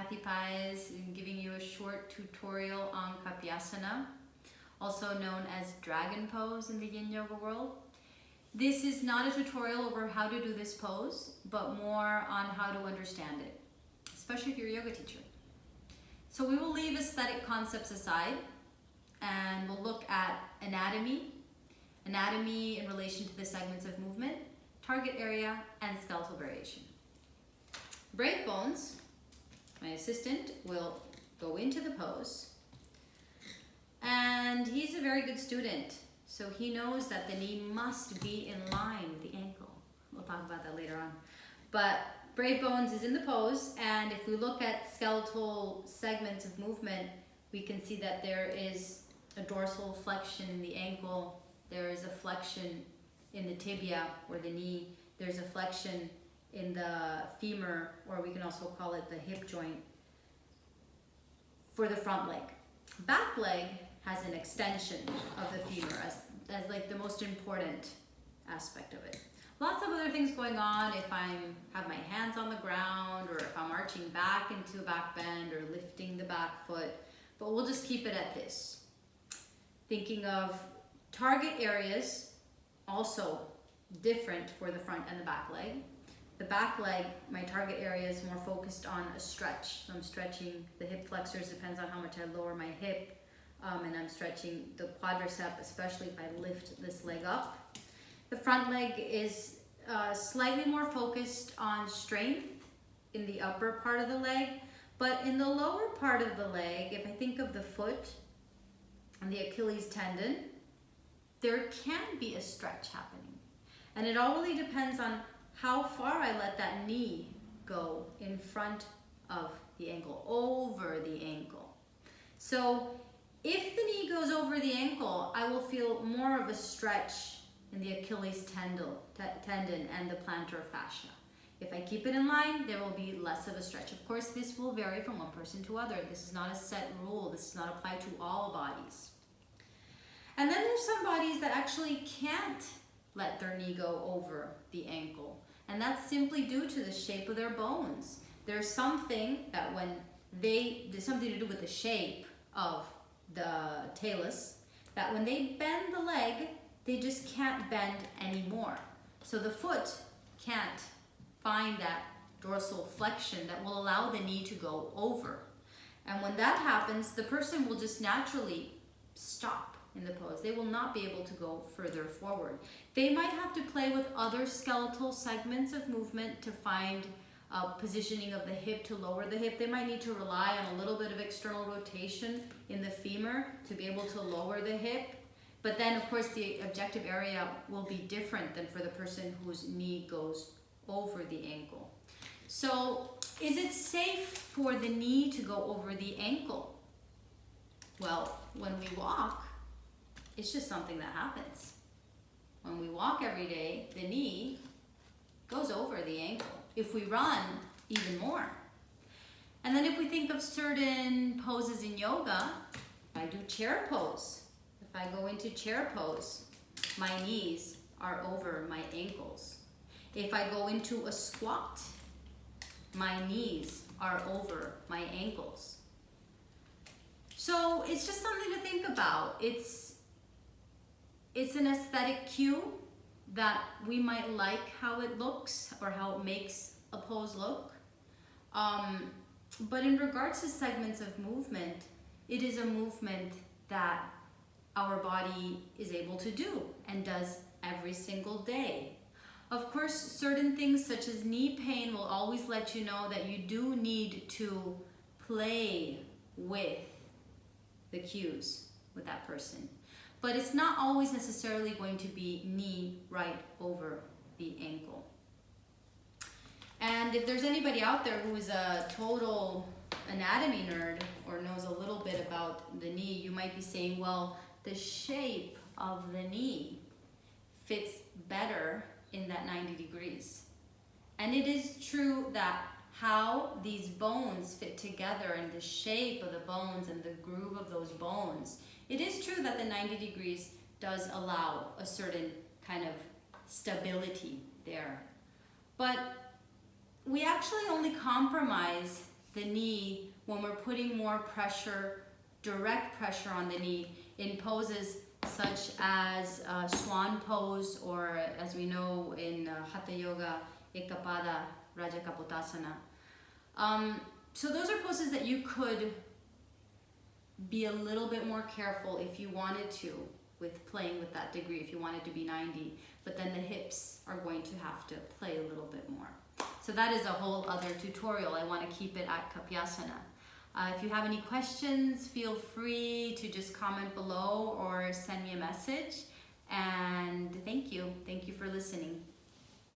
Kathy Pais, giving you a short tutorial on kapyāsana, also known as dragon pose in the yin yoga world. This is not a tutorial over how to do this pose, but more on how to understand it, especially if you're a yoga teacher. So we will leave aesthetic concepts aside and we'll look at anatomy in relation to the segments of movement, target area, and skeletal variation. Brave Bones, my assistant, will go into the pose, and he's a very good student, so he knows that the knee must be in line with the ankle. We'll talk about that later on. But Brave Bones is in the pose, and if we look at skeletal segments of movement, we can see that there is a dorsal flexion in the ankle, there is a flexion in the tibia or the knee, there's a flexion in the femur, or we can also call it the hip joint, for the front leg. Back leg has an extension of the femur as like the most important aspect of it. Lots of other things going on if I have my hands on the ground, or if I'm arching back into a back bend or lifting the back foot, but we'll just keep it at this. Thinking of target areas, also different for the front and the back leg. The back leg, my target area is more focused on a stretch. So I'm stretching the hip flexors, depends on how much I lower my hip, and I'm stretching the quadricep, especially if I lift this leg up. The front leg is slightly more focused on strength in the upper part of the leg, but in the lower part of the leg, if I think of the foot and the Achilles tendon, there can be a stretch happening. And it all really depends on how far I let that knee go in front of the ankle, over the ankle. So if the knee goes over the ankle, I will feel more of a stretch in the Achilles tendon and the plantar fascia. If I keep it in line, there will be less of a stretch. Of course, this will vary from one person to other. This is not a set rule. This does not apply to all bodies. And then there's some bodies that actually can't let their knee go over the ankle. And that's simply due to the shape of their bones. There's something that there's something to do with the shape of the talus, that when they bend the leg, they just can't bend anymore. So the foot can't find that dorsal flexion that will allow the knee to go over. And when that happens, the person will just naturally stop in the pose. They will not be able to go further forward. They might have to play with other skeletal segments of movement to find positioning of the hip, to lower the hip. They might need to rely on a little bit of external rotation in the femur to be able to lower the hip. But then, of course, the objective area will be different than for the person whose knee goes over the ankle. So, is it safe for the knee to go over the ankle? Well, when we walk, it's just something that happens. When we walk every day, the knee goes over the ankle. If we run, even more. And then if we think of certain poses in yoga, if I do chair pose, if I go into chair pose, my knees are over my ankles. If I go into a squat, my knees are over my ankles. So it's just something to think about. It's an aesthetic cue that we might like how it looks or how it makes a pose look. But in regards to segments of movement, it is a movement that our body is able to do and does every single day. Of course, certain things such as knee pain will always let you know that you do need to play with the cues with that person. But it's not always necessarily going to be knee right over the ankle. And if there's anybody out there who is a total anatomy nerd or knows a little bit about the knee, you might be saying, well, the shape of the knee fits better in that 90 degrees. And it is true that how these bones fit together and the shape of the bones and the groove of those bones, it is true that the 90 degrees does allow a certain kind of stability there. But we actually only compromise the knee when we're putting more pressure, direct pressure on the knee in poses such as swan pose, or as we know in Hatha Yoga, Ekapada, Raja Kapyāsana. So those are poses that you could be a little bit more careful if you wanted to with playing with that degree, if you wanted to be 90, but then the hips are going to have to play a little bit more. So that is a whole other tutorial. I want to keep it at kapyāsana. If you have any questions, feel free to just comment below or send me a message. And thank you. Thank you for listening.